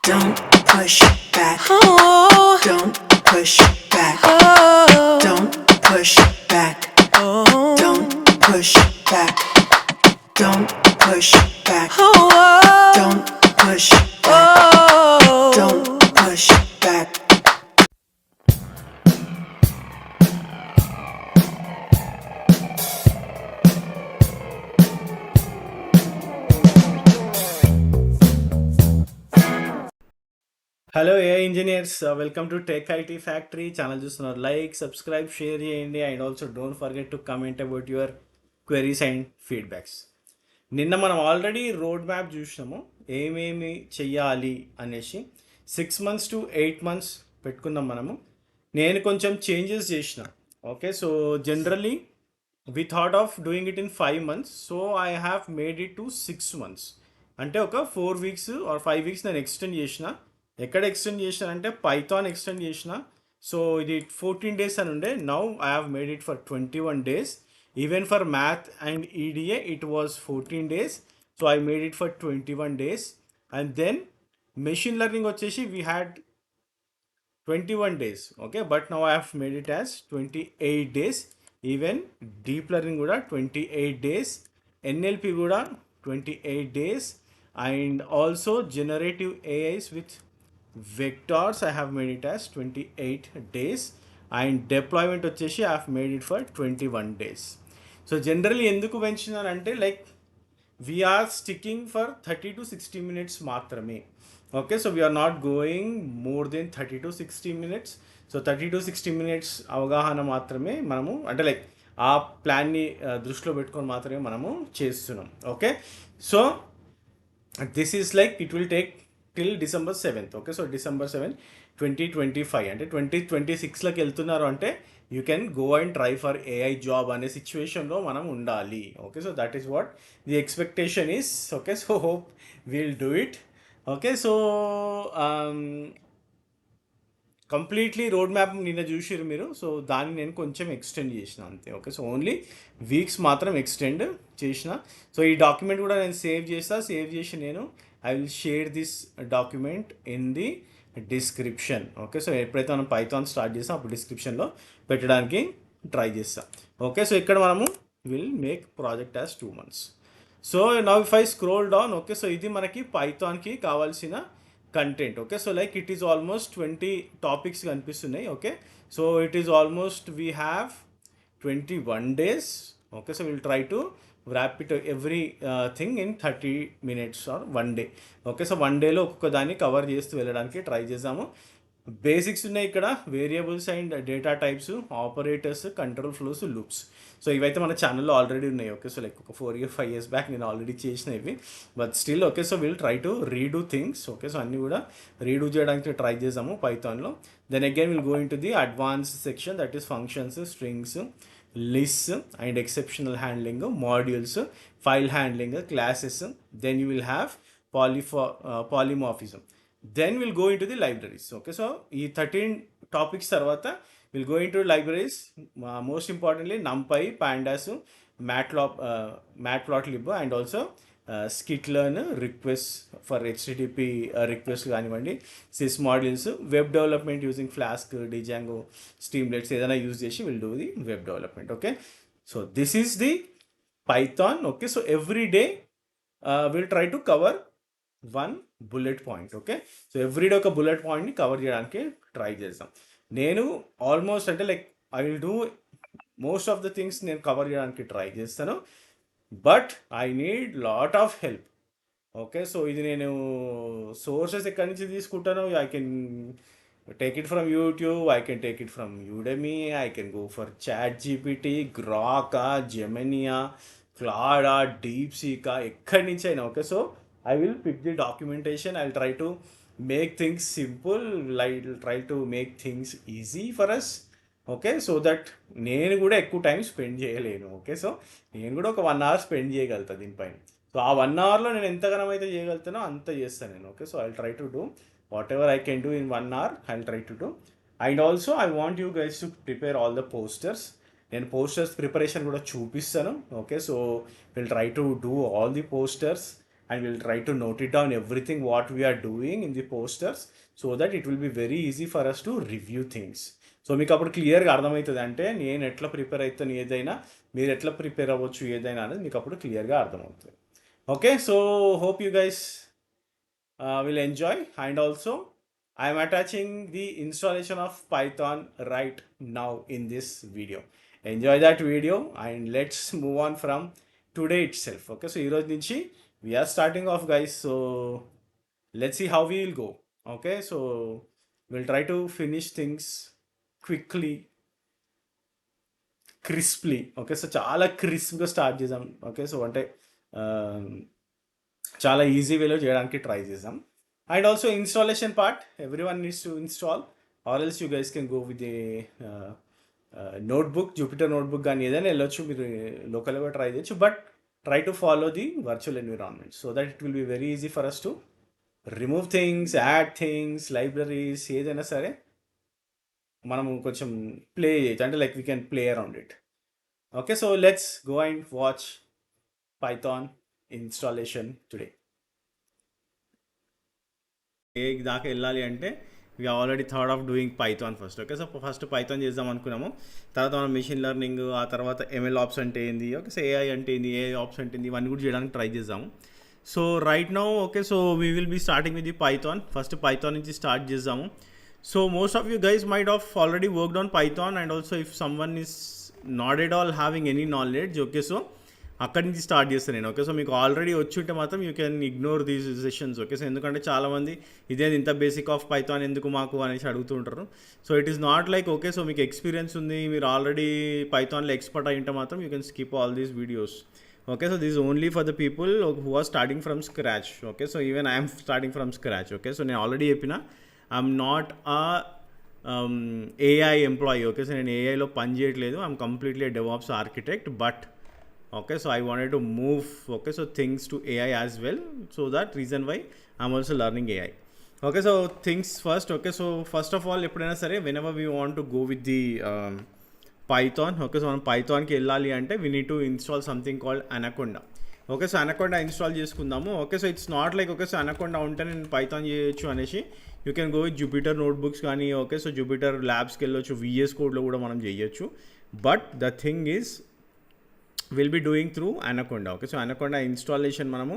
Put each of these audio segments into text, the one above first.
Don't push back. Don't push back. Don't push back. Don't push back. Don't push back. Don't push back. Don't push back. Hello AI engineers, welcome to tech IT factory channel. చూస్తున్నారు, like subscribe share చేయండి and also don't forget to comment about your queries and feedbacks. నిన్న మనం already road map చూసినాము, ఏమేమి చెయ్యాలి అనేసి. 6 months to 8 months పెట్టుకుందాం మనము. నేను కొంచెం చేంజెస్ చేసిన. Okay, so generally we thought of doing it in 5 months, so I have made it to 6 months. అంటే ఒక 4 weeks ఆర్ 5 weeks నేను ఎక్స్టెండ్ చేసిన. ఎక్కడ ఎక్స్టెండ్ చేసిన అంటే పైథాన్ ఎక్స్టెండ్ చేసిన. సో ఇది 14 days అని ఉండే, now I have made it for 21 days. Even for math and EDA it was 14 days, so I made it for 21 days. And then machine learning వచ్చేసి we had 21 days. Okay, but now I have made it as 28 days. Even deep learning కూడా 28 days, NLP కూడా 28 days, and also generative AIs with vectors I have made it as 28 days, and deployment వచ్చేసి I have made it for 21 days. So generally ఎందుకు పెంచినారంటే like we are sticking for 30 to 60 minutes మాత్రమే. Okay, so we are not going more than 30 to 60 minutes. So 30 to 60 minutes అవగాహన మాత్రమే మనము, అంటే like ఆ ప్లాన్ని దృష్టిలో పెట్టుకొని మాత్రమే మనము చేస్తున్నాం. Okay, so this is like it will take till December 7th. Okay, so December 7, 2025 అంటే 2026లోకి వెళ్తున్నారు అంటే you can go and try for AI job అనే సిచ్యువేషన్లో మనం ఉండాలి. Okay, so that is what the expectation is. Okay, so hope will do it. Okay, so completely road map నిన్న చూసిరు మీరు, సో దాన్ని నేను కొంచెం ఎక్స్టెండ్ చేసిన అంతే. ఓకే, సో ఓన్లీ వీక్స్ మాత్రం ఎక్స్టెండ్ చేసిన. సో ఈ డాక్యుమెంట్ కూడా నేను సేవ్ చేసి నేను I will share this document in the description. Okay, so ఎప్పుడైతే మనం పైథాన్ స్టార్ట్ చేస్తాం అప్పుడు డిస్క్రిప్షన్లో పెట్టడానికి ట్రై చేస్తాం. ఓకే, సో ఇక్కడ మనము will make project as 2 months. So now if I scroll down, okay, so ఇది మనకి పైథాన్కి కావాల్సిన content. Okay, so like it is almost 20 topics కనిపిస్తున్నాయి. Okay, so it is almost we have 21 days. Okay, so will try to wrap it every thing in 30 minutes or 1 day. Okay, so 1 dayలో ఒక్కొక్క దాన్ని cover చేస్తూ వెళ్ళడానికి try చేద్దాము. Basics ఉన్నాయి ఇక్కడ, variables and data types, operators, control flows, loops. So ఇవైతే మన ఛానల్లో ఆల్రెడీ ఉన్నాయి. ఓకే, సో లైక్ ఒక 4 years బ్యాక్ నేను ఆల్రెడీ చేసిన ఇవి, but still okay, so will try to redo things. Okay, so అన్నీ కూడా రీడూ చేయడానికి ట్రై చేద్దాము పైథాన్లో. Then again will go in to the advance section, that is functions, strings, lists and exceptional handling, modules, file handling, classes. Then you will have polymorphism. Then we'll go into the libraries. Okay, so ఈ 13 topics తర్వాత we'll go into libraries. Most importantly numpy, pandas, matplotlib and also skitlearn, request for HTTP request కానివ్వండి, sys modules, web development using Flask, Django, Streamlits ఏదైనా use చేసి will do the web development. Okay, so this is the Python. Okay, so every day will try to cover 1 bullet point. Okay, so every day ఒక bullet పాయింట్ని cover చేయడానికి try చేద్దాం. నేను almost అంటే like I will do most of the things నేను cover చేయడానికి try చేస్తాను, but I need lot of help. Okay, so ఇది నేను సోర్సెస్ ఎక్కడి నుంచి తీసుకుంటాను, I can take it from YouTube, I can take it from Udemy, I can go for ChatGPT, గ్రాకా, జెమినియా, క్లాడా, డీప్ సీకా, ఎక్కడి నుంచి అయినా. Okay, so I will pick the documentation, I will try to make things simple, I will try to make things easy for us. Okay, so that నేను కూడా ఎక్కువ టైం స్పెండ్ చేయలేను. ఓకే, సో నేను కూడా ఒక 1 hour స్పెండ్ చేయగలుగుతాను దీనిపైన. So ఆ 1 hourలో నేను ఎంతగానో అయితే చేయగలుగుతానో అంత చేస్తాను నేను. Okay, so I try to do what ever I can do in 1 hour, I try to do. And also I want you guys to prepare all the posters. నేను పోస్టర్స్ ప్రిపరేషన్ కూడా చూపిస్తాను. Okay, so will try to do all the posters and we'll try to note it down everything what we are doing in the posters so that it will be very easy for us to review things. So మీకు అప్పుడు క్లియర్గా అర్థమవుతుంది, అంటే నేను ఎట్లా prepare అవుతాను ఏదైనా, మీరు ఎట్లా ప్రిపేర్ అవ్వచ్చు ఏదైనా అనేది మీకు అప్పుడు క్లియర్గా అర్థమవుతుంది. Okay, so hope you guys will enjoy. And also I am attaching the installation of Python right now in this video. Enjoy that video and let's move on from today itself. Okay, so ఈరోజు నుంచి we are starting off guys, so let's see how we will go. Okay, so we'll try to finish things quickly, crisply. Okay, so చాలా క్రిస్ప్గా start చేద్దాం. Okay, so అంటే చాలా easy వేలో చేయడానికి try చేద్దాం. And also installation part everyone needs to install, or else you guys can go with a notebook, Jupyter notebook కానీ ఏదైనా వెళ్ళొచ్చు, మీరు లోకల్గా ట్రై చేయొచ్చు. But try to follow the virtual environment so that it will be very easy for us to remove things, add things, libraries ఏదైనా సరే మనము కొంచెం ప్లే చేయొచ్చు, అంటే like we can play around it. Okay, so let's go and watch Python installation today. ఏ దాకా వెళ్ళాలి అంటే we already third of doing Python first. Okay, so first Python చేద్దాం అనుకున్నాము, తర్వాత మనం మెషిన్ లెర్నింగ్, ఆ తర్వాత ఎంఎల్ ఆప్స్ అంటే ఏంది, ఓకే సో ఏఐ అంటే ఏంది, ఏఐ ఆప్స్ అంటే ఏంది, ఇవన్నీ కూడా చేయడానికి ట్రై చేద్దాము. So right now okay, so we will be starting with the Python. First Python నుంచి స్టార్ట్ చేద్దాము. So most of you guys might of already worked on Python, and also if someone is not at all having any knowledge, okay so అక్కడి నుంచి start చేస్తాను నేను. Okay, so మీకు already వచ్చి ఉంటే మాత్రం you can ignore these sessions. Okay, so ఎందుకంటే చాలామంది ఇదే ఇంత బేసిక్ ఆఫ్ పైథాన్ ఎందుకు మాకు అనేసి అడుగుతుంటారు. So it is not like okay, so మీకు ఎక్స్పీరియన్స్ ఉంది, మీరు ఆల్రెడీ పైథాన్లో ఎక్స్పర్ట్ అయి ఉంటే మాత్రం you can skip all these videos. Okay, so this only for the people who are starting from scratch. Okay, so even I'm starting from scratch. Okay, so నేను already చెప్పిన I'm not a AI employee. Okay, so నేను ఏఐలో పని చేయట్లేదు, I'm completely DevOps architect. But okay, so I wanted to move okay so things to AI as well, so that reason why I'm also learning AI. Okay, so things first. Okay, so first of all ఎప్పుడైనా సరే whenever we want to go with the Python, okay, so మనం పైథాన్కి వెళ్ళాలి అంటే we need to install something called Anaconda. Okay, so Anaconda install చేసుకుందాము. Okay, so it's not like okay so Anaconda ఉంటే నేను పైథాన్ చేయొచ్చు అనేసి you can go with Jupyter notebooks కానీ, ఓకే సో జూపిటర్ ల్యాబ్స్కి వెళ్ళొచ్చు, విఎస్ కోడ్లో కూడా మనం చేయొచ్చు. But the thing is will be doing through Anaconda. Okay, so Anaconda installation మనము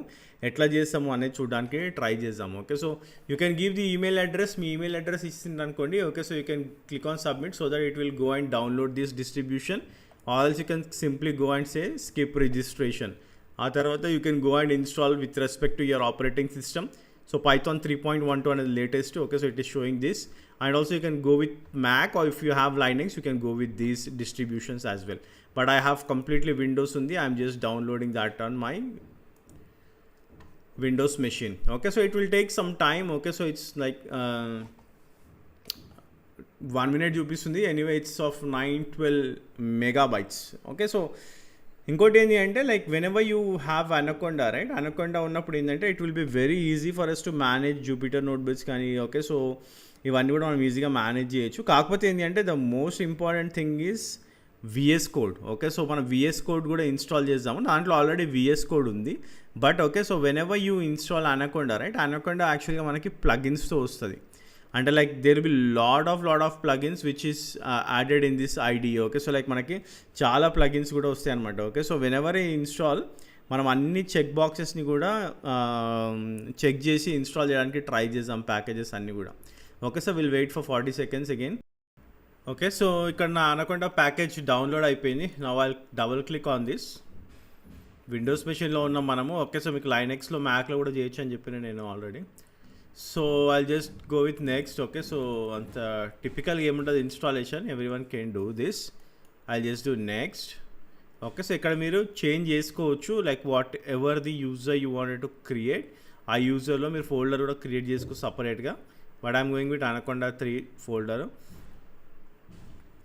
ఎట్లా చేస్తాము అనేది చూడడానికి ట్రై చేద్దాము. Okay, so you can give the email address, మీ ఈమెయిల్ అడ్రస్ ఇస్తుంది అనుకోండి. Okay, so you can click on submit so that it will go and download this distribution, also you can simply go and say skip registration. ఆ తర్వాత you can go and install with respect to your operating system. So Python 3.12 అనేది latest. Okay, so it is showing this. And also you can go with Mac, or if you have Linux you can go with these distributions as well. But I have completely Windows undi, I'm just downloading that on my Windows machine. Okay, so it will take some time. Okay, so it's like 1 minute చూపిస్తుంది. Anyway, it's of 912 megabytes. Okay, so ఇంకోటి ఏంటి అంటే like whenever you have Anaconda right, Anaconda ఉన్నప్పుడు ఏంటంటే it will be very easy for us to manage Jupyter notebooks కానీ. Okay, so ఇవన్నీ కూడా మనం ఈజీగా మేనేజ్ చేయొచ్చు. కాకపోతే ఏంటి అంటే the most important thing is VS code. Okay, so మనం విఎస్ కోడ్ కూడా ఇన్స్టాల్ చేద్దాము. దాంట్లో ఆల్రెడీ విఎస్ కోడ్ ఉంది. But okay, so whenever you install Anaconda right, Anaconda యాక్చువల్గా మనకి ప్లగిన్స్తో వస్తుంది. అంటే like there will lot of plugins which is added in this ID. Okay, so like మనకి చాలా ప్లగిన్స్ కూడా వస్తాయి అనమాట. ఓకే, సో వెనెవర్ ఇన్స్టాల్ మనం అన్ని చెక్ బాక్సెస్ని కూడా చెక్ చేసి ఇన్స్టాల్ చేయడానికి ట్రై చేద్దాం, ప్యాకేజెస్ అన్నీ కూడా. Okay, so will wait for 40 seconds again. Okay, so ఇక్కడ నా అనకొండా ప్యాకేజ్ డౌన్లోడ్ అయిపోయింది. నా వాళ్ళు double click on this. Windows మెషిన్లో ఉన్నాం మనము. ఓకే, సో మీకు లైనెక్స్లో మ్యాక్లో కూడా చేయొచ్చు అని చెప్పిన నేను already. So I'll just go with next. Okay, so అంత టిపికల్గా ఏముంటుంది installation, every one can do this. I'll just do next. Okay, so ఇక్కడ మీరు చేంజ్ చేసుకోవచ్చు like what ever the user you wanted to create. ఆ యూజర్లో మీరు folder కూడా create చేసుకో సపరేట్గా. But I'm going with anaconda 3 folder.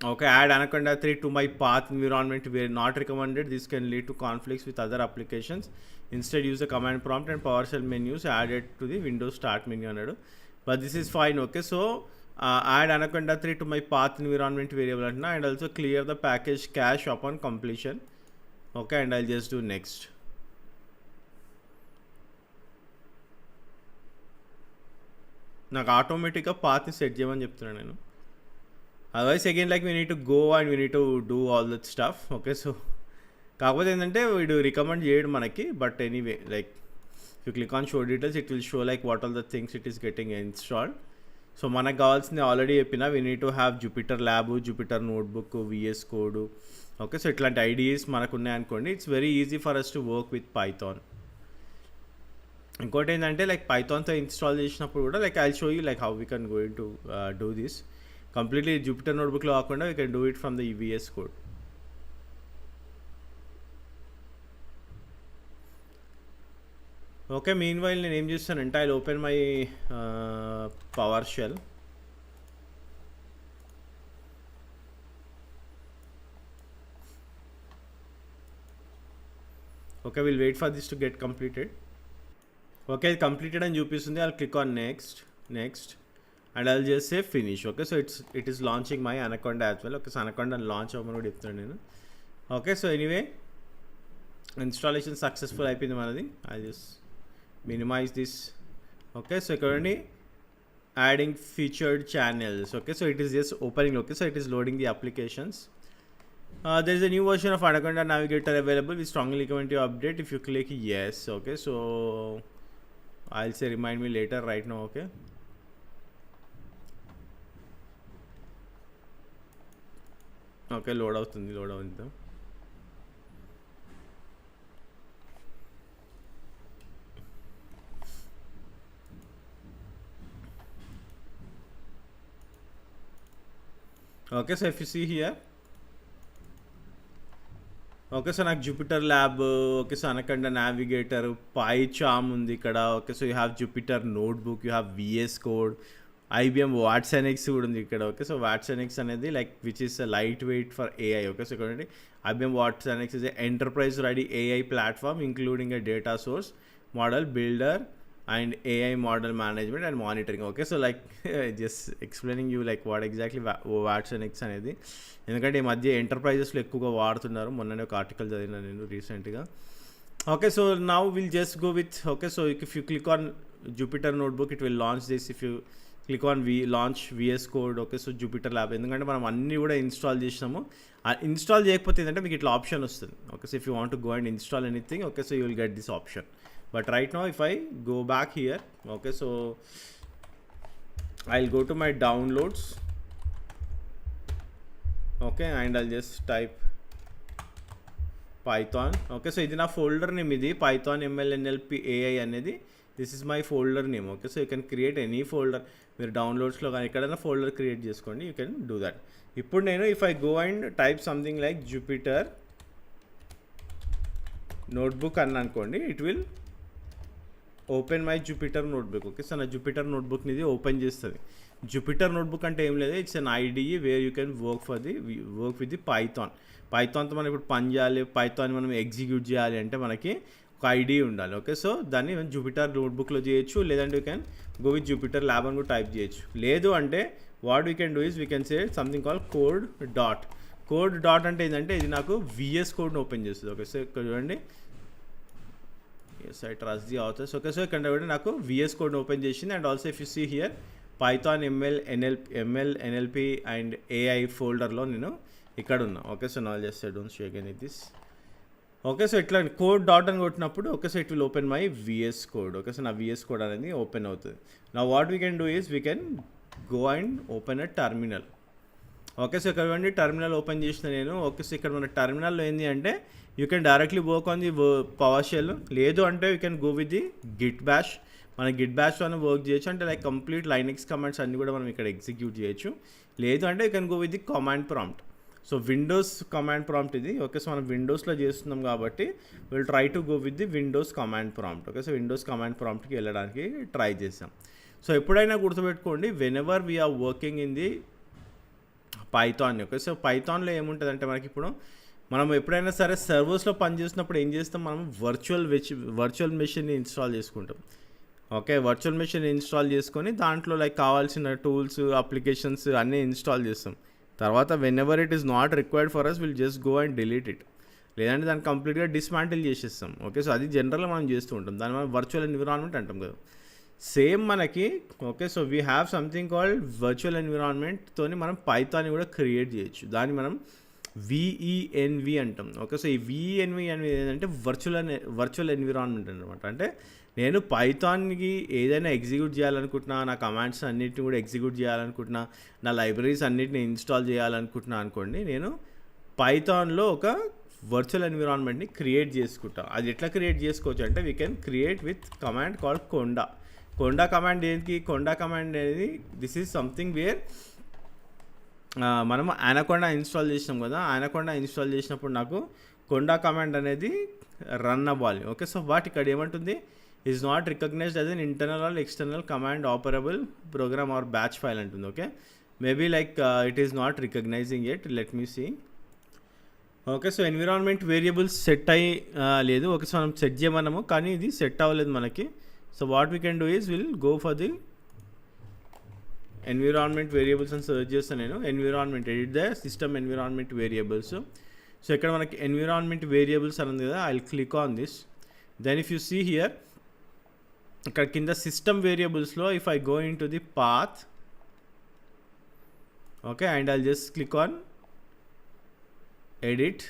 Okay, add Anaconda 3 to my path environment where not recommended. This can lead to conflicts with other applications. Instead, use the command prompt and PowerShell menus added to the Windows Start menu anadu. But this is fine. Okay, so add Anaconda 3 to my path environment variable and also clear the package cache upon completion. Okay, and I'll just do next. నాకు ఆటోమేటిక్గా పాత్ని set చేయమని చెప్తున్నాను నేను. Otherwise again like we need to go and we need to do all that stuff. Okay, so కాకపోతే ఏంటంటే వీడు recommend చేయడు మనకి, but anyway like you click on show details it will show like what all the things it is getting installed. So మనకు కావాల్సింది already చెప్పిన we need to have Jupyter lab, Jupyter notebook, VS code. Okay, so ఇట్లాంటి ideas మనకు ఉన్నాయనుకోండి, it's very easy for us to work with Python. ఇంకోటి ఏంటంటే like పైథాన్తో install చేసినప్పుడు కూడా like I show you like how we can going to do this completely Jupyter నోట్బుక్లో కాకుండా we can do it from the VS code. Okay, meanwhile నేను ఏం చేస్తానంటే I open my PowerShell. Okay, will wait for this to get completed. Okay, ఇది completed అని చూపిస్తుంది. I'll click on next and I'll just say finish. Okay, so it is launching my Anaconda as well. Okay, so Anaconda launch అవ్వమని కూడా చెప్తాను నేను. Okay, so anyway installation successful అయిపోయింది మనది. I just minimize this. Okay, so ఇక్కడ adding featured channels. Okay, so it is just opening. Okay, so it is loading the applications. There is a new version of Anaconda Navigator available. We strongly recommend you update. If you click yes, okay, so I'll say remind me later. Right now, okay. Okay, load అవుతుంది. Okay, so if you see here, okay, so నాకు Jupyter lab, okay, so Anaconda navigator, PyCharm ఉంది ఇక్కడ. Okay, so you have Jupyter notebook, you have VS code, IBM watsonx కూడా ఉంది ఇక్కడ. Okay, so watsonx అనేది like which is light weight for AI. Okay, so ఇక్కడ IBM watsonx is enterprise ready AI platform including a data source, model builder and AI model management and monitoring. Okay, so like just explaining you like what exactly వాట్సన్X అనేది, ఎందుకంటే ఈ మధ్య ఎంటర్ప్రైజెస్లో ఎక్కువగా వాడుతున్నారు. మొన్ననే ఒక article చదివినా నేను రీసెంట్గా. Okay, so now will just go with. Okay, so if you click on Jupyter notebook it will launch this. If you click on launch VS code. Okay, so Jupyter lab, ఎందుకంటే మనం అన్నీ కూడా install చేసినాము. Install చేయకపోతే ఏంటంటే మీకు ఇట్లా option వస్తుంది. Okay, so if you want to go and install anything, okay, so you will get this option. But right now if I go back here, okay, so I'll go to my downloads. Okay, and I'll just type Python. Okay, so ఇది నా folder name, ఇది Python ML NLP AI అనేది. This is my folder name. Okay, so you can create any folder. మీరు డౌన్లోడ్స్లో కానీ ఎక్కడైనా folder create చేసుకోండి, you can do that. ఇప్పుడు నేను if I go and type something like Jupiter notebook అని అనుకోండి, it will open my Jupiter notebook. Okay, so నా Jupiter నోట్బుక్ని ఇది ఓపెన్ చేస్తుంది. జూపిటర్ నోట్బుక్ అంటే ఏం లేదు, it's an IDE wear you can work with the పైథాన్తో మనం ఇప్పుడు పని చేయాలి, పైథాన్ మనం ఎగ్జిక్యూట్ చేయాలి అంటే మనకి ఒక ఐడిఈ ఉండాలి. ఓకే, సో దాన్ని జూపిటర్ నోట్బుక్లో చేయొచ్చు, లేదంటే you can go with Jupiter lab అని కూడా టైప్ చేయొచ్చు. లేదు అంటే what we can do is we can say something call code dot అంటే ఏంటంటే ఇది నాకు విఎస్ కోడ్ని ఓపెన్ చేస్తుంది. ఓకే, సో ఇక్కడ చూడండి, yes I trust the authors. Okay, so ఇక్కడ నాకు VS కోడ్ ఓపెన్ చేసింది. And also if you see here Python ML NLP and AI ఫోల్డర్లో నేను ఇక్కడ ఉన్నా. ఓకే, సో నా just don't show again it this. Okay, so ఇట్లా code dot అని కొట్టినప్పుడు okay, so it will open my VS code. Okay, so నా VS code అనేది ఓపెన్ అవుతుంది. నా what we can do is we can go and open a terminal. Okay, so ఇక్కడ ఇవ్వండి terminal open చేసిన నేను. ఓకే, సో ఇక్కడ మన టర్మినల్లో ఏంటి అంటే you can directly work on the PowerShell, లేదు అంటే you can go with the Git bash. మన గిట్ బ్యాష్లోనే వర్క్ చేయొచ్చు, అంటే లైక్ కంప్లీట్ లైనెక్స్ కమాండ్స్ అన్నీ కూడా మనం ఇక్కడ ఎగ్జిక్యూట్ చేయొచ్చు. లేదు అంటే you can go with the command prompt. So Windows command prompt ఇది. ఓకే, సో మనం విండోస్లో చేస్తున్నాం కాబట్టి will try to go with the Windows command prompt. Okay, so Windows command ప్రాంప్ట్కి వెళ్ళడానికి ట్రై చేసాం. సో ఎప్పుడైనా గుర్తుపెట్టుకోండి, whenever we're working in the Python. Okay, so పైథాన్లో ఏముంటుందంటే మనకి ఇప్పుడు మనం ఎప్పుడైనా సరే సర్వర్స్లో పనిచేసినప్పుడు ఏం చేస్తాం, మనం వర్చువల్ మెషిన్ని ఇన్స్టాల్ చేసుకుంటాం. ఓకే, వర్చువల్ మెషిన్ ఇన్స్టాల్ చేసుకొని దాంట్లో లైక్ కావాల్సిన టూల్స్ అప్లికేషన్స్ అన్నీ ఇన్స్టాల్ చేస్తాం. తర్వాత whenever it is not required for us will just go and delete it, లేదంటే దాన్ని కంప్లీట్గా డిస్మాంటిల్ చేసేస్తాం. ఓకే, సో అది జనరల్గా మనం చేస్తూ ఉంటాం, దాన్ని మనం వర్చువల్ ఎన్విరాన్మెంట్ అంటాం కదా. సేమ్ మనకి okay. So we have something called virtual ఎన్విరాన్మెంట్తోని మనం పైథాన్ని కూడా క్రియేట్ చేయొచ్చు. దాన్ని మనం విఈఎన్వి అంటాం. ఓకే. సో ఈ విఈఎన్వి అనేది ఏంటంటే వర్చువల్ ఎన్విరాన్మెంట్ అనమాట. అంటే నేను పైథాన్కి ఏదైనా ఎగ్జిక్యూట్ చేయాలనుకుంటున్నా, నా కమాండ్స్ అన్నిటిని కూడా ఎగ్జిక్యూట్ చేయాలనుకుంటున్నా, నా లైబ్రరీస్ అన్నిటిని ఇన్స్టాల్ చేయాలనుకుంటున్నా అనుకోండి, నేను పైథాన్లో ఒక వర్చువల్ ఎన్విరాన్మెంట్ని క్రియేట్ చేసుకుంటా. అది ఎట్లా క్రియేట్ చేసుకోవచ్చు అంటే we can create with command called conda command. ఏంటి కొండా కమాండ్ అనేది? దిస్ ఈజ్ సంథింగ్ వేర్ మనము అనకొండా ఇన్స్టాల్ చేసినాం కదా, అనకొండా ఇన్స్టాల్ చేసినప్పుడు నాకు కొండా కమాండ్ అనేది రన్ అవ్వాలి. ఓకే. సో వాటి ఇక్కడ ఏమంటుంది? Is not recognized as an internal or external command operable program or batch file అంటుంది. Okay. Maybe like it is not recognizing it. Let me see. Okay. So environment variables set అయ్యి లేదు. Okay. So మనం set చేయమన్నాము కానీ ఇది set అవ్వలేదు మనకి. So what we can do is will go for the environment variables అని search చేస్తాను నేను. Environment edit the system environment variables. So ఇక్కడ మనకి ఎన్విరాన్మెంట్ వేరియబుల్స్ అని ఉంది కదా, I will click on this. Then if you see here, ఇక్కడ కింద సిస్టమ్ వేరియబుల్స్లో if I go in to the path, okay, and I just click on edit.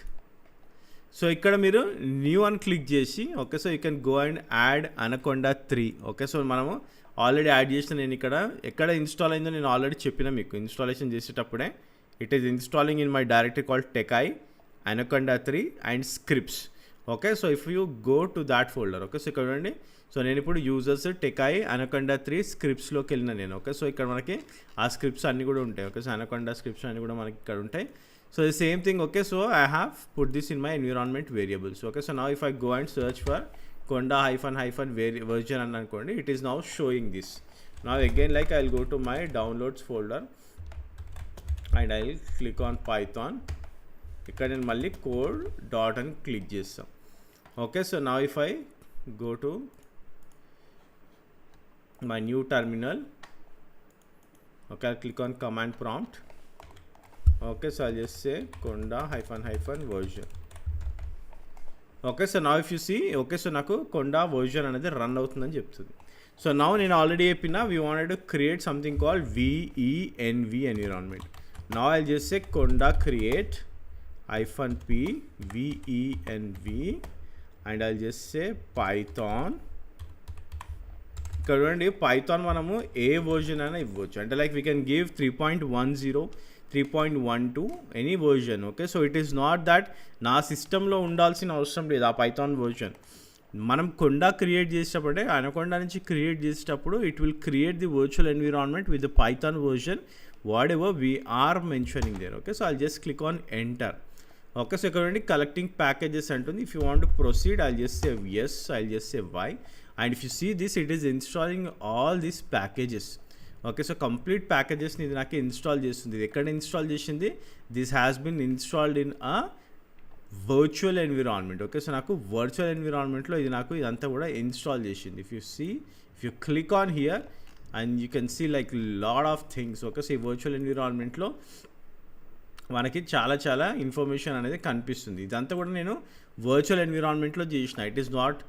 So ఇక్కడ మీరు న్యూ అని క్లిక్ చేసి, okay, so you can go and add anaconda 3. Okay. So మనము already add చేసిన, నేను ఇక్కడ ఎక్కడ ఇన్స్టాల్ అయిందో నేను ఆల్రెడీ చెప్పిన మీకు ఇన్స్టాలేషన్ చేసేటప్పుడే. It is installing in my directory called టెకాయ్ Anaconda 3 and scripts. Okay. So if you go to that folder, okay, so ఇక్కడ చూడండి. సో నేను ఇప్పుడు యూజర్స్ టెకాయ్ అనకొండా 3 స్క్రిప్ట్స్లోకి వెళ్ళిన నేను. ఓకే. సో ఇక్కడ మనకి ఆ స్క్రిప్ట్స్ అన్నీ కూడా ఉంటాయి. ఓకే. సో అనకొండా స్క్రిప్ట్స్ అన్నీ కూడా మనకి ఇక్కడ ఉంటాయి. So the same thing. Okay. So I have put this in my environment variables. Okay. So now if I go and search for Konda -version అని అనుకోండి, it is now sowing this. Now again like I will go to my downloads folder and I will click on Python. ఇక్కడ నేను మళ్ళీ code dot అని click చేస్తాం. Okay. So now if I go to my new terminal, okay, I click on command prompt. Okay. So I just say conda -version. Okay. So now if you see, okay, so నాకు conda version అనేది రన్ అవుతుందని చెప్తుంది. So now నేను already చెప్పిన we wanted to create something called VENV environment. Now I just say conda create -p VENV and I just say Python. ఇక్కడ చూడండి, Python మనము ఏ వర్జన్ అయినా ఇవ్వచ్చు. అంటే like we can give 3.10, 3.12 any version. Okay. So it is not that నా సిస్టంలో ఉండాల్సిన అవసరం లేదు ఆ పైథాన్ వర్జన్. మనం కొండా క్రియేట్ చేసేటప్పుడే, అనకొండా నుంచి క్రియేట్ చేసేటప్పుడు it will create the virtual environment with the Python version whatever we are mentioning there. Okay. So I just click on enter. Okay. So ఇక్కడ నుండి collecting packages అంటుంది. If you want to proceed I just say yes, I just say Y. And if you see this, it is installing all these packages. Okay. So complete ప్యాకేజెస్ని ఇది నాకు install చేస్తుంది. ఇది ఎక్కడ install చేసింది? This has been installed in a virtual environment. Okay. So నాకు virtual ఎన్విరాన్మెంట్లో ఇది నాకు ఇదంతా కూడా ఇన్స్టాల్ చేసింది. If you see, if you click on here and you can see like lot of things. Okay. So ఈ virtual ఎన్విరాన్మెంట్లో మనకి చాలా ఇన్ఫర్మేషన్ అనేది కనిపిస్తుంది. ఇదంతా కూడా నేను వర్చువల్ ఎన్విరాన్మెంట్లో చేసిన. It is not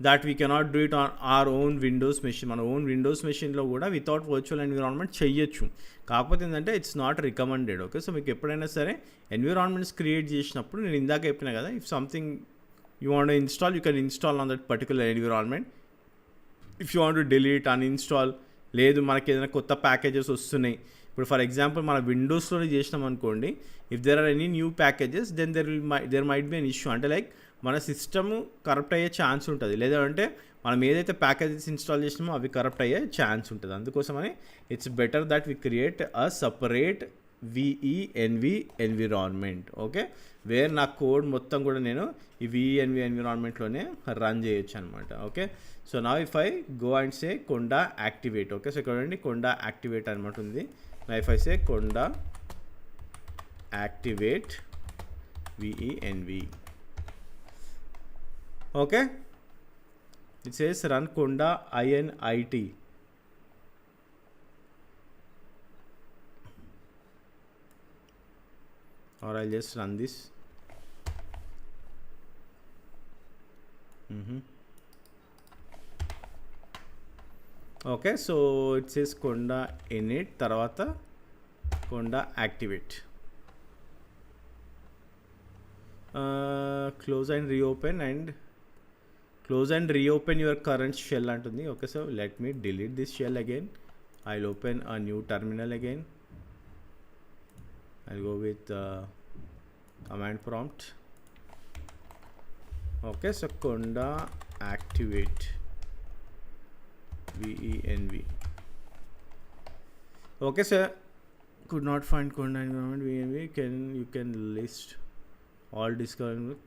that we cannot do it on our own Windows machine. మన ఓన్ విండోస్ మెషిన్లో కూడా వితౌట్ వర్చువల్ ఎన్విరాన్మెంట్ చేయొచ్చు. కాకపోతే ఏంటంటే it's not recommended. Okay. So మీకు ఎప్పుడైనా సరే ఎన్విరాన్మెంట్స్ క్రియేట్ చేసినప్పుడు నేను ఇందాక చెప్పిన కదా, if something you want install, you can install on that particular environment. If you want to delete, uninstall, లేదు మనకి ఏదైనా కొత్త ప్యాకేజెస్ వస్తున్నాయి, ఇప్పుడు ఫర్ ఎగ్జాంపుల్ మన విండోస్లోనే చేసినాం అనుకోండి, if there are any new packages then there might be an issue. అంటే లైక్ మన సిస్టమ్ కరప్ట్ అయ్యే ఛాన్స్ ఉంటుంది, లేదంటే మనం ఏదైతే ప్యాకేజెస్ ఇన్స్టాల్ చేసినామో అవి కరప్ట్ అయ్యే ఛాన్స్ ఉంటుంది. అందుకోసమని it's better that we create a separate VENV environment. Okay. Where నా కోడ్ మొత్తం కూడా నేను ఈ విఈఎన్వి ఎన్విరాన్మెంట్లోనే రన్ చేయొచ్చు అనమాట. ఓకే. సో నా if I go and say conda activate. Okay. So ఇక్కడ చూడండి కొండా యాక్టివేట్ అనమాట ఉంది. నా if I say conda activate VENV. Okay. it says run konda init. or I'll just run this. Okay, so it says conda init, తర్వాత conda activate, close and reopen your current shell అంటుంది. Okay, so let me delete this shell again. I'll open a new terminal again. I'll go with command prompt. Okay, so conda activate venv. Okay, so could not find conda environment venv. You can list all discovered.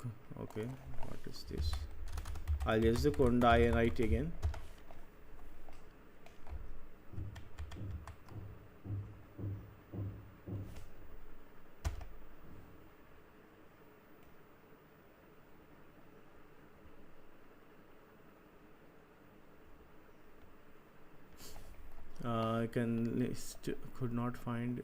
Okay, what is this? I'll use the conda init again. I can list, could not find.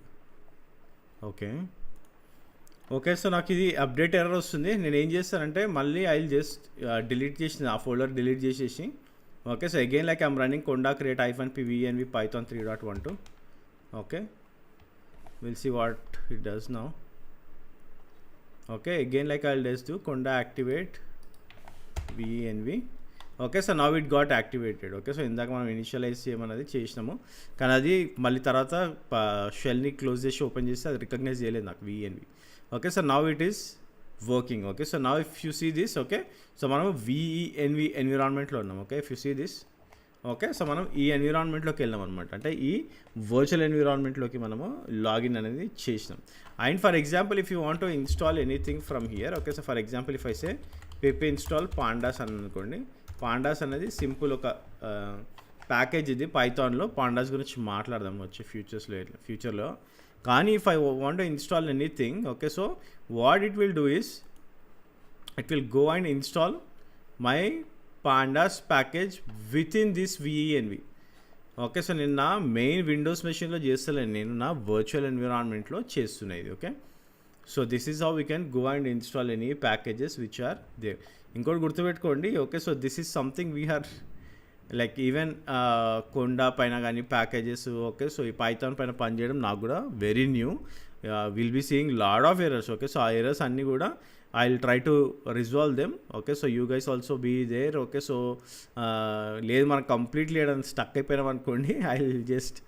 Okay, so నాకు ఇది update error వస్తుంది. నేను ఏం చేస్తానంటే మళ్ళీ I just delete చేసిన ఆ folder delete చేసేసి. Okay, so again like I'm running conda create -p venv python 3.12. Okay, will see what it does now. Okay, again like I will just do conda activate venv. Okay, so now it got activated. Okay, so ఇందాక మనం initialise చేయమన్నది చేసినాము, కానీ అది మళ్ళీ తర్వాత షెల్ని close చేసి open చేస్తే అది రికగ్నైజ్ చేయలేదు నాకు venv. Okay, so now it is working. Okay, so now if you see this, okay, so మనం venv ఎన్విరాన్మెంట్లో ఉన్నాం. Okay, if you see this, okay, so మనం ఈ ఎన్విరాన్మెంట్లోకి వెళ్ళాం అనమాట. అంటే ఈ వర్చువల్ ఎన్విరాన్మెంట్లోకి మనము లాగిన్ అనేది చేసినాం. And for example if you want to install anything from here, okay, so for example if I say pip install pandas అని అనుకోండి. పాండాస్ అనేది సింపుల్ ఒక ప్యాకేజ్. ఇది పైథాన్లో పాండాస్ గురించి మాట్లాడదాం వచ్చే ఫ్యూచర్లో. కానీ if I want to install anything, okay, so what it will do is it will go and install my pandas package with in this venv. Okay, so నేను నా మెయిన్ విండోస్ మెషిన్లో చేస్తలేను, నేను నా వర్చువల్ ఎన్విరాన్మెంట్లో చేస్తున్నాయి. Okay, so this is how we can go and install any packages which are there. ఇంకోటి గుర్తుపెట్టుకోండి. Okay, so this is something we are like even conda పైన కానీ ప్యాకేజెస్. ఓకే, సో ఈ పైథాన్ పైన పనిచేయడం నాకు కూడా very new. Will be seeing lot of errors. Okay, so ఆ ఎర్రర్స్ అన్నీ కూడా I will try to resolve them. Okay, so you guys also be there. Okay, so లేదు మనం కంప్లీట్లీ స్టక్ అయిపోయినాం అనుకోండి, I will just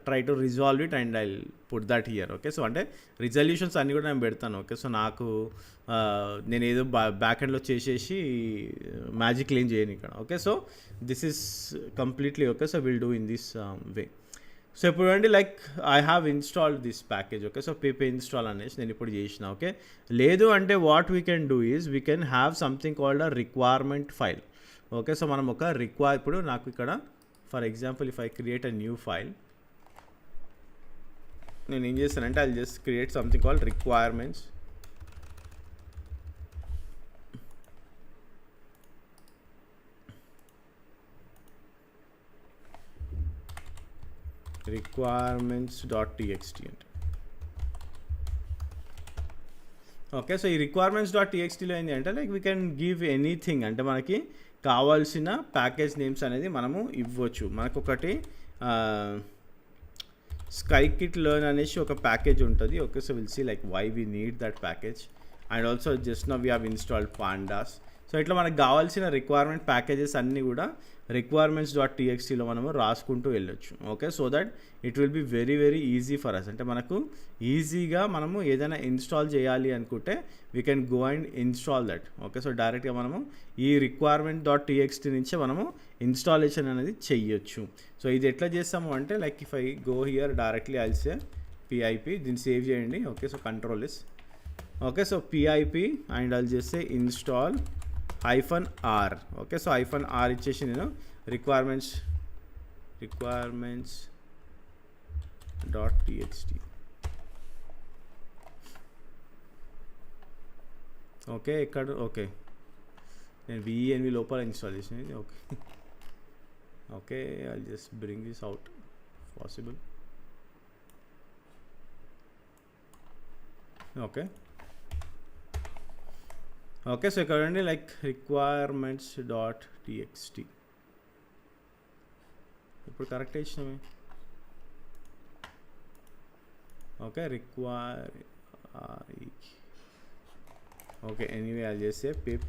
try to resolve it and I put that here. Okay, so అంటే resolutions అన్నీ కూడా నేను పెడతాను. Okay, so నాకు నేను ఏదో బ్యాక్ ఎండ్లో చేసేసి మ్యాజిక్ ఏం చేయను ఇక్కడ. Okay, so this is completely okay, so will do in this way. So ఇప్పుడు అండి like I have installed this package. Okay, so pip install అనేసి నేను ఇప్పుడు చేసిన. ఓకే, లేదు అంటే what we can do is we can have something called a requirement file. Okay, so మనం ఒక ఇప్పుడు నాకు ఇక్కడ for example if I create a new file, నేను ఏం చేస్తానంటే I just create something called requirements. requirements.txt అంటే ఓకే, సో ఈ requirements.txtలో ఏంటి అంటే like we can give anything. అంటే మనకి కావాల్సిన ప్యాకేజ్ నేమ్స్ అనేది మనము ఇవ్వచ్చు. మనకు ఒకటి స్కైకిట్ లెర్న్ అనేసి ఒక ప్యాకేజ్ ఉంటుంది. Okay, so will see like why we need that package. And also just now we have installed pandas. So ఇట్లా మనకు కావాల్సిన రిక్వైర్మెంట్ ప్యాకేజెస్ అన్నీ కూడా requirements.txtలో మనము రాసుకుంటూ వెళ్ళొచ్చు. Okay, so that it will be very very easy for us. అంటే మనకు ఈజీగా మనము ఏదైనా ఇన్స్టాల్ చేయాలి అనుకుంటే we can go and install that. Okay, so డైరెక్ట్గా మనము ఈ requirement.txt నుంచే మనము ఇన్స్టాలేషన్ అనేది చెయ్యొచ్చు. సో ఇది ఎట్లా చేస్తాము అంటే like if I go here directly I'll say pip, దీన్ని సేవ్ చేయండి. Okay, so control is okay, so pip and I'll చేస్తే install -r. Okay, so -r ఇచ్చేసి నేను requirements.txt. ఓకే, ఇక్కడ ఓకే నేను venv లోపల ఇన్స్టాల్ చేసినది. Okay, okay I just bring this out possible. Okay, okay, so ఇక్కడ అండి లైక్ requirements.txt. ఇప్పుడు కరెక్ట్ ఇచ్చినామే. Okay, require okay, anyway I'll just say pip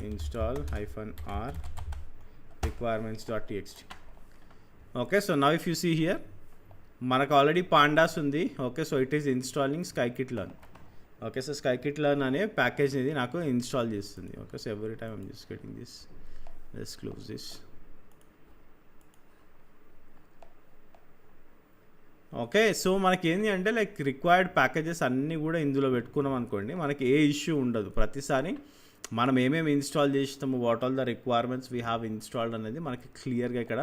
install -r requirements.txt. Okay, so now if you see here మనకు already pandas ఉంది. Okay, so it is installing scikit-learn. Okay, so scikit-learn అనే package ఇది నాకు install చేస్తుంది. Okay, so every time I'm just getting this. Let's close this. Okay, so మనకి ఏంటి అంటే like required packages అన్నీ కూడా ఇందులో పెట్టుకున్నాం అనుకోండి, మనకి ఏ ఇష్యూ ఉండదు. ప్రతిసారి మనం ఏమేమి ఇన్స్టాల్ చేస్తాము, what all the requirements we have installed అనేది మనకి క్లియర్గా ఇక్కడ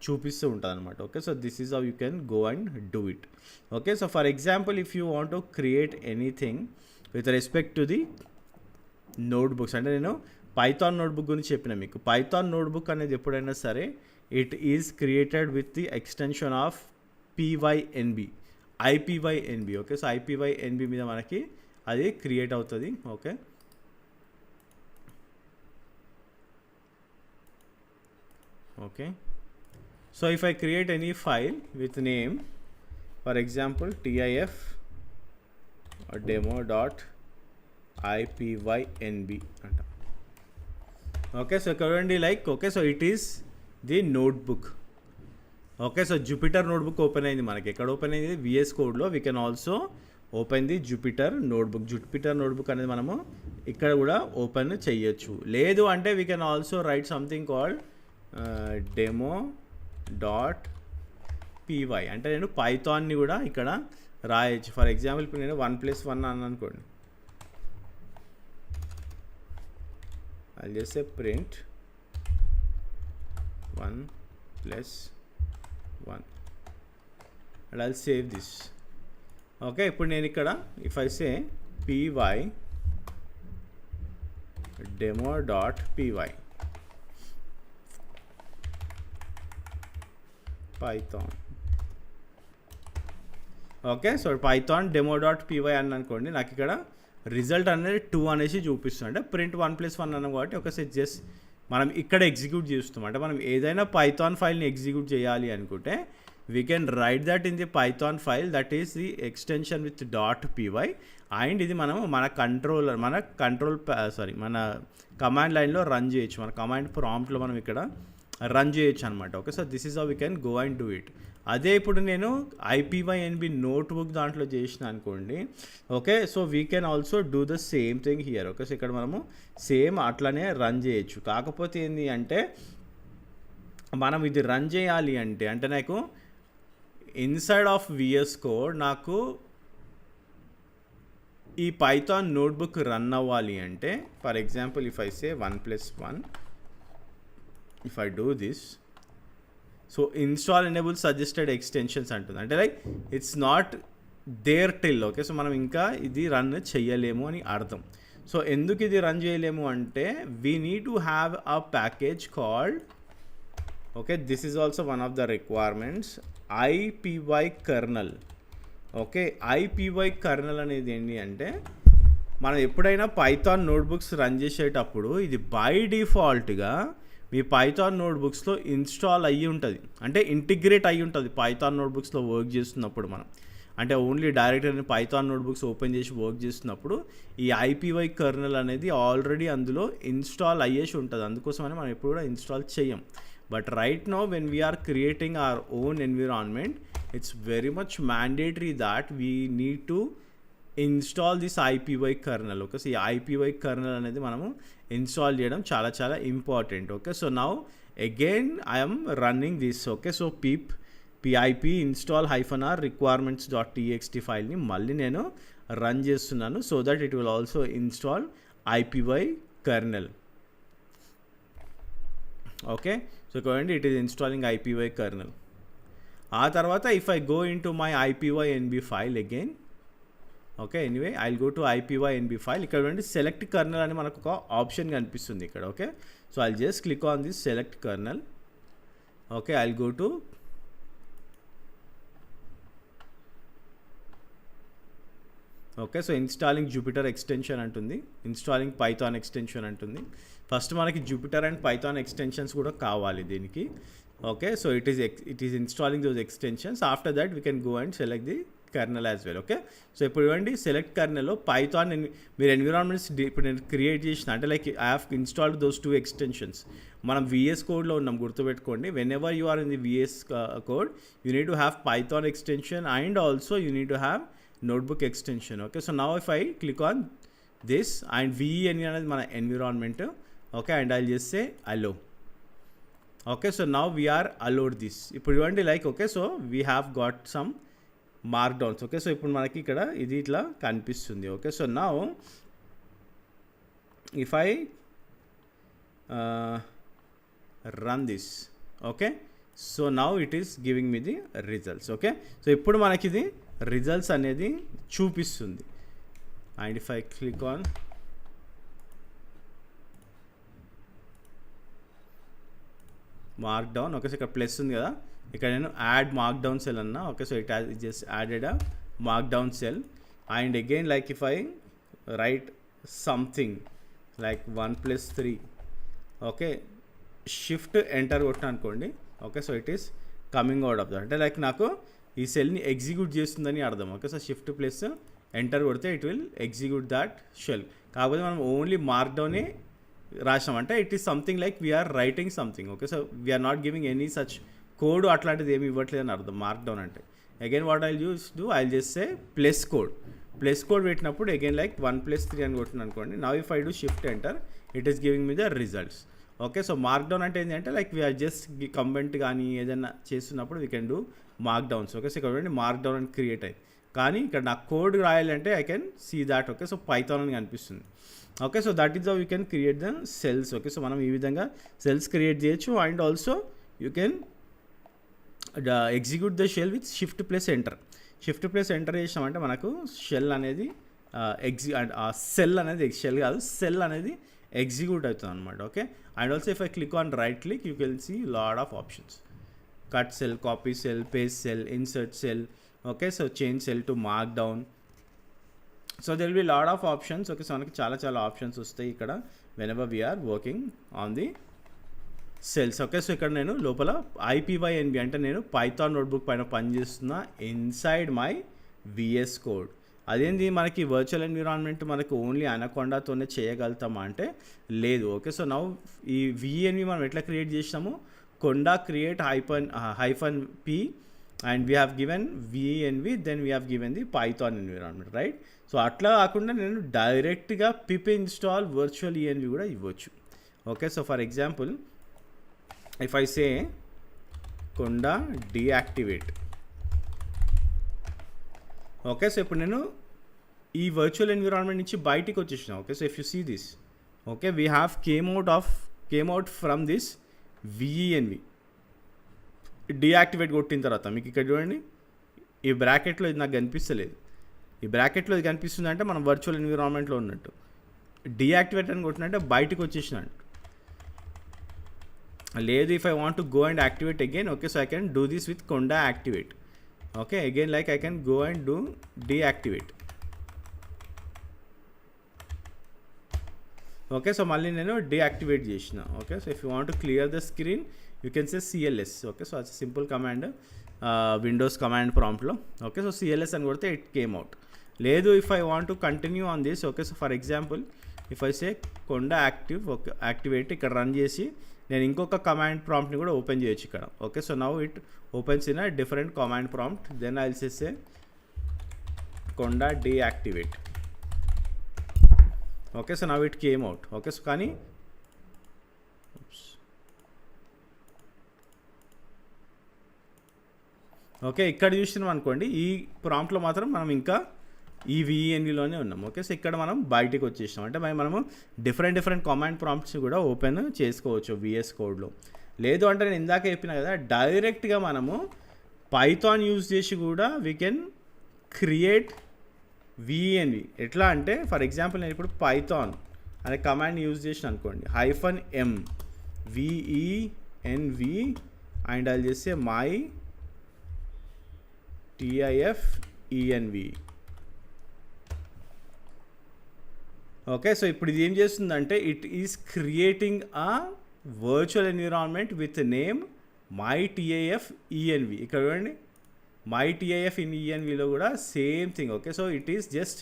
చూపిస్తూ ఉంటుంది అనమాట. Okay, so this is how you can go and do it. Okay, so for example if you want to create anything with respect to the notebooks, అంటే నేను Python notebook గురించి చెప్పిన మీకు. పైథాన్ నోట్బుక్ అనేది ఎప్పుడైనా సరే it is created with the extension of PYNB, IPYNB. Okay, so IPYNB మీద మనకి అది క్రియేట్ అవుతుంది. Okay, okay, so if I create any file with name, for example TIF demo.ipynb అంట. ఓకే, సో చూడండి like okay, so it is the notebook. Okay, so Jupiter notebook open అయింది మనకి. ఎక్కడ open అయింది? VS కోడ్లో. We can also open the Jupiter notebook. Jupyter notebook అనేది మనము ఇక్కడ కూడా ఓపెన్ చేయొచ్చు. లేదు అంటే we can also write something called demo.py, అంటే నేను పైథాన్ని కూడా ఇక్కడ రాయొచ్చు. ఫర్ ఎగ్జాంపుల్ ఇప్పుడు నేను 1+1 అని అనుకోండి, I'll just say print 1+1 and I'll save this. Okay, ఇప్పుడు నేను ఇక్కడ if I say py demo.py python. Okay, so python demo.py అని అనుకోండి, నాకు ఇక్కడ రిజల్ట్ అనేది 2 అనేసి చూపిస్తుంది. అంటే ప్రింట్ 1+1 అన్నాం కాబట్టి ఒకసారి జస్ట్ మనం ఇక్కడ ఎగ్జిక్యూట్ చేస్తాం. అంటే మనం ఏదైనా పైథాన్ ఫైల్ని ఎగ్జిక్యూట్ చేయాలి అనుకుంటే we can write that in the Python file, that is the extension with .py. And ఇది మనం మన కమాండ్ లైన్లో రన్ చేయొచ్చు, మన కమాండ్ ప్రాంప్ట్లో మనం ఇక్కడ రన్ చేయొచ్చు అనమాట. Okay, so this is how we can go and do it. అదే ఇప్పుడు నేను IPYNB నోట్బుక్ దాంట్లో చేసిన అనుకోండి. Okay, so we can also do the same thing here. Okay, so ఇక్కడ మనము సేమ్ అట్లనే రన్ చేయొచ్చు. కాకపోతే ఏంటి అంటే మనం ఇది రన్ చేయాలి అంటే నాకు ఇన్సైడ్ ఆఫ్ VS కోడ్ నాకు ఈ పైథాన్ నోట్బుక్ రన్ అవ్వాలి అంటే, for example if I say 1+1, if I do this, so install enable suggested extensions అంటుంది. అంటే like it's not there till. Okay, so మనం ఇంకా ఇది రన్ చేయలేము అని అర్థం. సో ఎందుకు ఇది రన్ చేయలేము అంటే we need to have a package called, okay, this is also one of the requirements, IPY kernel. Okay, IPY kernel అనేది ఏంటి అంటే మనం ఎప్పుడైనా పైథాన్ నోట్బుక్స్ రన్ చేసేటప్పుడు ఇది బై డిఫాల్ట్గా మీ పైథాన్ నోట్బుక్స్లో ఇన్స్టాల్ అయ్యి ఉంటుంది, అంటే ఇంటిగ్రేట్ అయ్యి ఉంటుంది పైథాన్ నోట్బుక్స్లో వర్క్ చేస్తున్నప్పుడు. మనం అంటే only direct Python notebooks open చేసి వర్క్ చేస్తున్నప్పుడు ఈ IPY kernel అనేది ఆల్రెడీ అందులో ఇన్స్టాల్ అయ్యేసి ఉంటుంది. అందుకోసమని మనం ఎప్పుడు కూడా ఇన్స్టాల్ చేయం. But right now when we're creating our own environment, it's very much mandatory that we need to install this IPY kernel. Okay, so ఈ IPY kernel అనేది మనము ఇన్స్టాల్ చేయడం చాలా చాలా important. Okay, so now again I'm running this. Okay, so pip install -r requirements.txt ఫైల్ని మళ్ళీ నేను run చేస్తున్నాను, so that it will also install IPY kernel. Okay, so చూడండి it is installing IPY kernel. ఆ తర్వాత if I go in to my IPYNB file again, okay, anyway I will go to IPYNB file. ఇక్కడ చూడండి select kernel అని మనకు ఒక option కనిపిస్తుంది ఇక్కడ. Okay, so I just click on this select kernel. Okay, I will go to okay, so installing Jupiter extension అంటుంది, installing Python extension అంటుంది. First మనకి జూపిటర్ అండ్ పైథాన్ ఎక్స్టెన్షన్స్ కూడా కావాలి దీనికి. Okay, so it is installing those extensions. After that we can go and select the kernel as well. Okay, so ఇప్పుడు ఇవ్వండి select కర్నెల్లో Python మీరు ఎన్విరాన్మెంట్స్ ఇప్పుడు నేను క్రియేట్ చేసిన అంటే like I have installed those 2 extensions. మనం విఎస్ కోడ్లో ఉన్నాం, గుర్తుపెట్టుకోండి. Whenever you are in the VS code you need to have Python extension and also you need to have notebook extension. Okay, so now if I click on this and venv అనేది మన ఎన్విరాన్మెంట్. ఓకే, and I just say allow. Okay, so now we are allowed this. ఇప్పుడు ఇవ్వండి like okay, so we have got some markdowns. Okay, so ఇప్పుడు మనకి ఇక్కడ ఇది ఇట్లా కనిపిస్తుంది. Okay, so now if I run this, okay, so now it is giving me the results. Okay, so ఇప్పుడు మనకి ఇది రిజల్ట్స్ అనేది చూపిస్తుంది. And if I click on markdown, okay, so ఇక్కడ ప్లస్ ఉంది కదా, ఇక్కడ నేను యాడ్ మార్క్ డౌన్ సెల్ అన్నా. Okay, so it just added a markdown cell. And again like if I write something like 1+3, okay, shift enter కొట్టిన అనుకోండి. Okay, so it is coming out of that, అంటే like నాకు ఈ సెల్ని execute చేస్తుందని అర్థం. Okay, so shift plus enter కొడితే it will execute that cell. కాకపోతే మనం ఓన్లీ మార్క్ డౌనే రాసాం, అంటే it is something like we're writing something. Okay, so we are not giving any such code, అట్లాంటిది ఏమి ఇవ్వట్లేదు అని అర్థం మార్క్ డౌన్ అంటే. Again what I just say plus code పెట్టినప్పుడు అగైన్ లైక్ 1+3 అని కొట్టిన అనుకోండి. Now if I do shift enter it is giving me the results. Okay, so markdown అంటే ఏంటంటే లైక్ వీఆర్ జస్ట్ కంబెంట్ కానీ ఏదైనా చేస్తున్నప్పుడు we can do markdowns. Okay, so ఇక్కడ మార్క్ డౌన్ అని క్రియేట్ అయ్యింది, కానీ ఇక్కడ నాకు కోడ్ రాయాలంటే I can see that. Okay, so Python అని కనిపిస్తుంది. Okay, so that is how you can create the cells. Okay, so మనం ఈ విధంగా సెల్స్ క్రియేట్ చేయొచ్చు. And also you can execute the shell with shift plus enter. Shift plus enter చేసామంటే మనకు shell అనేది cell అనేది షెల్ కాదు, cell అనేది ఎగ్జిక్యూట్ అవుతుంది అనమాట. Okay, and also if I click on right click you can see lot of options. Cut cell, copy cell, paste cell, insert cell. Okay, so change cell to markdown. So there will be lot of options. Okay, so మనకి చాలా options వస్తాయి ఇక్కడ whenever we're working on the cells. Okay, so ఇక్కడ నేను లోపల ఐపీవైఎన్బి అంటే నేను Python notebook పైన పనిచేస్తున్నా ఇన్సైడ్ మై విఎస్ కోడ్. అదేంది మనకి వర్చువల్ ఎన్విరాన్మెంట్ మనకు ఓన్లీ అనకొండాతోనే చేయగలుగుతామా అంటే లేదు. ఓకే, సో నౌ ఈ విఎన్వి మనం ఎట్లా క్రియేట్ చేసినాము, conda create hyphen P and we have given VNV, then we have given the Python environment, right. So అట్లా కాకుండా నేను డైరెక్ట్గా పిప్ ఇన్స్టాల్ వర్చువల్ ఈఎన్వి కూడా ఇవ్వచ్చు. Okay, so for example if I say conda deactivate. Okay, so ఇప్పుడు నేను ఈ virtual environment నుంచి బయటికి వచ్చేసిన. Okay, so if you see this, okay, we have came out from this VENV. Deactivate కొట్టిన తర్వాత మీకు ఇక్కడ చూడండి ఈ బ్రాకెట్లో ఇది నాకు కనిపిస్తలేదు. ఈ బ్రాకెట్లో ఇది కనిపిస్తుంది అంటే మనం వర్చువల్ ఎన్విరాన్మెంట్లో ఉన్నట్టు. డీయాక్టివేట్ అని కొట్టినంటే బయటకు వచ్చేసినట్టు. లేదు if I want to go and activate again. Okay, so I can do this with conda activate. Okay, again like I can go and do deactivate. Okay, so మళ్ళీ నేను డీయాక్టివేట్ చేసిన. Okay, so if you want to clear the screen you can say CLS. Okay, so అది simple command Windows command ప్రాంప్ట్లో. Okay, so CLS అని కొడితే it came out. లేదు if I want to continue on this. Okay, so for example if I say conda activate ఇక్కడ run చేసి నేను ఇంకొక command ప్రాంప్ట్ని కూడా ఓపెన్ చేయొచ్చు ఇక్కడ. Okay, so now it opens in a different command prompt. Then I will say conda deactivate. Okay, so now it came out. Okay, so కానీ okay ఇక్కడ చూసినాం అనుకోండి ఈ ప్రాంప్ట్లో మాత్రం మనం ఇంకా ఈ విఈఎన్విలోనే ఉన్నాం. ఓకే, సో ఇక్కడ మనం బయటికి వచ్చేసాం అంటే మనము డిఫరెంట్ కమాండ్ ప్రాంప్ట్స్ కూడా ఓపెన్ చేసుకోవచ్చు విఎస్ కోడ్లో. లేదు అంటే నేను ఇందాక చెప్పిన కదా డైరెక్ట్గా మనము పైథాన్ యూజ్ చేసి కూడా వీ కెన్ క్రియేట్ విఈఎన్వి. ఎట్లా అంటే ఫర్ ఎగ్జాంపుల్ నేను ఇప్పుడు పైథాన్ అనే కమాండ్ యూజ్ చేసిన అనుకోండి -m VENV అండ్ ఐల్ చేస్తే మై TIFENV. ఓకే, సో ఇప్పుడు ఇది ఏం చేస్తుందంటే it is creating a virtual environment with name my TIF ENV ఇక్కడ చూడండి, మై టీఐఎఫ్ ఇన్ ఈఎన్విలో కూడా same thing. Okay, so it is just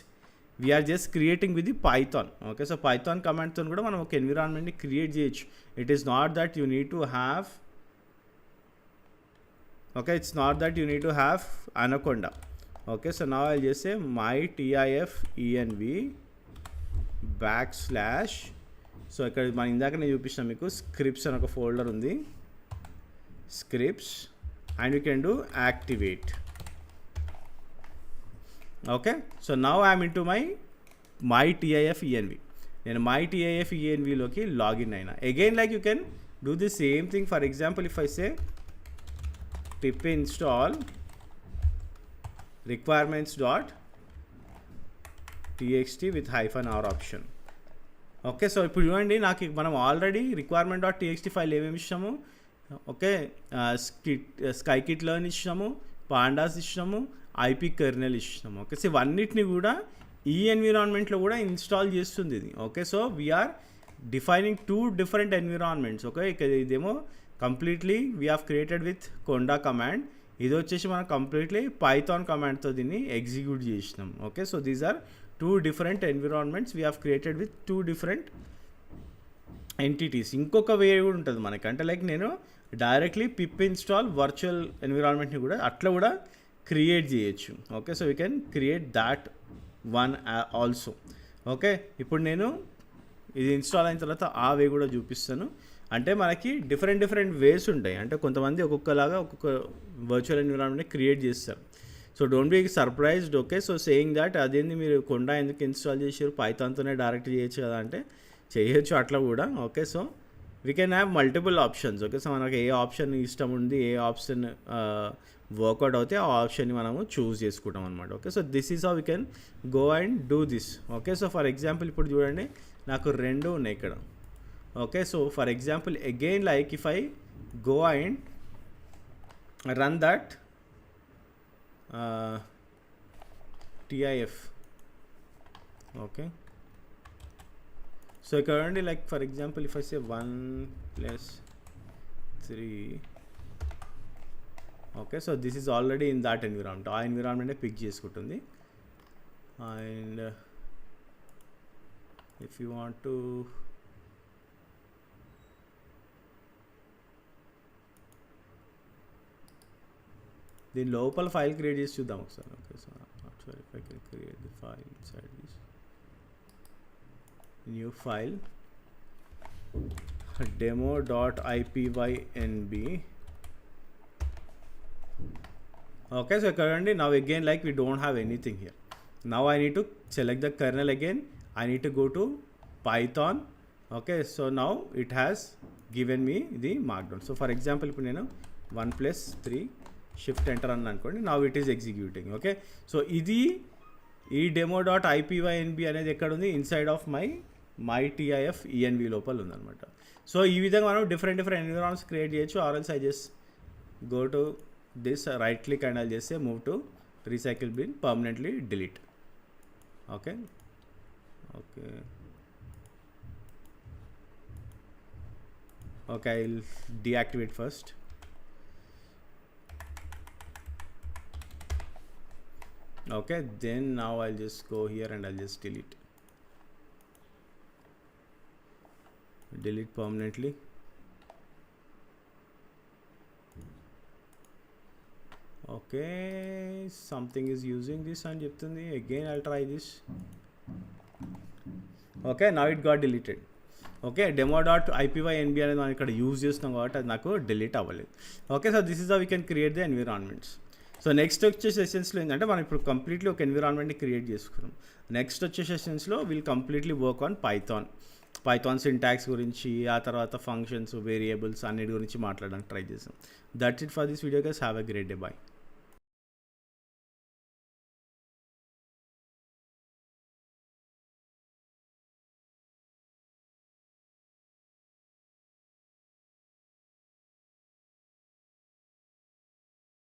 we're just creating with the Python. Okay, so Python కమాండ్తో కూడా మనం ఒక ఎన్విరాన్మెంట్ని క్రియేట్ చేయొచ్చు. It is not that you need to have, okay, it's not that you need to have anaconda. Okay, so నా I'll చేస్తే my TIF ENV /, so ఇక్కడ మనం ఇందాక నేను చూపించిన మీకు స్క్రిప్ట్స్ అని ఒక ఫోల్డర్ ఉంది, scripts, and you can do activate. Okay, so now I'm in to my TIF ENV. నేను మై టీఐఎఫ్ ఈఎన్విలోకి లాగిన్ అయినా. Again like you can do the same thing. For example if I say pip install requirements.txt with -r option. Okay, so ఇప్పుడు చూడండి, నాకు మనం already requirement.txt file ఏమేమి ఇచ్చాము. Okay, scikit learn ఇచ్చినాము, పాండాస్ ఇచ్చినాము, ఐపీ కెర్నెల్ ఇచ్చినాము. ఓకే, సో ఇవన్నిటిని కూడా ఈ ఎన్విరాన్మెంట్లో కూడా ఇన్స్టాల్ చేస్తుంది ఇది. Okay, so we're defining 2 different environments. Okay, ఇక్కడ ఇదేమో completely we have created with conda command, ఇది వచ్చేసి మనం కంప్లీట్లీ పైథాన్ కమాండ్తో దీన్ని ఎగ్జిక్యూట్ చేసినాం. Okay, so these are 2 different environments we have created with 2 different entities. ఇంకొక వే కూడా ఉంటుంది మనకి, అంటే లైక్ నేను డైరెక్ట్లీ పిప్ ఇన్స్టాల్ వర్చువల్ ఎన్విరాన్మెంట్ని కూడా అట్లా కూడా క్రియేట్ చేయొచ్చు. Okay, so we can create that one also. Okay, ఇప్పుడు నేను ఇది ఇన్స్టాల్ అయిన తర్వాత ఆ వే కూడా చూపిస్తాను. అంటే మనకి డిఫరెంట్ వేస్ ఉంటాయి. అంటే కొంతమంది ఒక్కొక్కలాగా ఒక్కొక్క వర్చువల్ ఎన్విరాన్మెంట్ని క్రియేట్ చేస్తారు. So don't be surprised. Okay, so saying that అదేంది మీరు కొండా ఎందుకు ఇన్స్టాల్ చేసారు, పైథాన్తోనే డైరెక్ట్ చేయొచ్చు కదా అంటే చేయొచ్చు అట్లా కూడా. Okay, so we can have multiple options. Okay, so మనకు ఏ ఆప్షన్ ఇష్టం ఉంది, ఏ ఆప్షన్ వర్కౌట్ అవుతే ఆ ఆప్షన్ని మనము చూస్ చేసుకుంటాం అనమాట. Okay, so this is how we can go and do this. Okay, so for example ఇప్పుడు చూడండి, నాకు 2 ఉన్నాయి ఇక్కడ. Okay, so for example again like if I go and run that TIF. Okay, so currently like for example if I say 1 + 3, okay, so this is already in that environment. ఆ environment pick చేసుకుంటుంది. And if you want to దీని లోపల file create చేసి చూద్దాం ఒకసారి. Okay, so not sure if I can create the file inside this new file demo.ipynb. Okay, so currently now again like we don't have anything here. Now I need to select the kernel again. I need to go to Python. Okay, so now it has given me the markdown. So for example ఇప్పుడు నేను 1 + 3 shift enter అని అనుకోండి, now it is executing. Okay, so ఇది ఈ demo.ipynb అనేది ఎక్కడ ఉంది, inside of my TIF ENV లోపల ఉందన్నమాట. సో ఈ విధంగా మనం డిఫరెంట్ ఎన్విరాన్మెంట్స్ క్రియేట్ చేయొచ్చు. Or else I just go to this, right click and I'll చేస్తే move to recycle bin, permanently delete. Okay, okay, okay, I will deactivate first. Okay, then now I'll just go here and I'll just delete permanently. Okay, something is using this and చెప్తుంది. Again I'll try this. Okay, now it got deleted. Okay, demo.ipynb అనేది మనం ఇక్కడ use చేస్తున్నాం కాబట్టి అది నాకు delete అవ్వలేదు. Okay, so this is how we can create the environments. So next వచ్చే సెషన్స్లో ఏంటంటే మనం ఇప్పుడు కంప్లీట్లీ ఒక ఎన్విరాన్మెంట్ని క్రియేట్ చేసుకున్నాం. నెక్స్ట్ వచ్చే సెషన్స్లో will completely work on Python syntax గురించి, ఆ తర్వాత ఫంక్షన్స్, వేరియబుల్స్ అన్నిటి గురించి మాట్లాడడానికి ట్రై చేసాం. That's it for this video guys. Have a great day. Bye.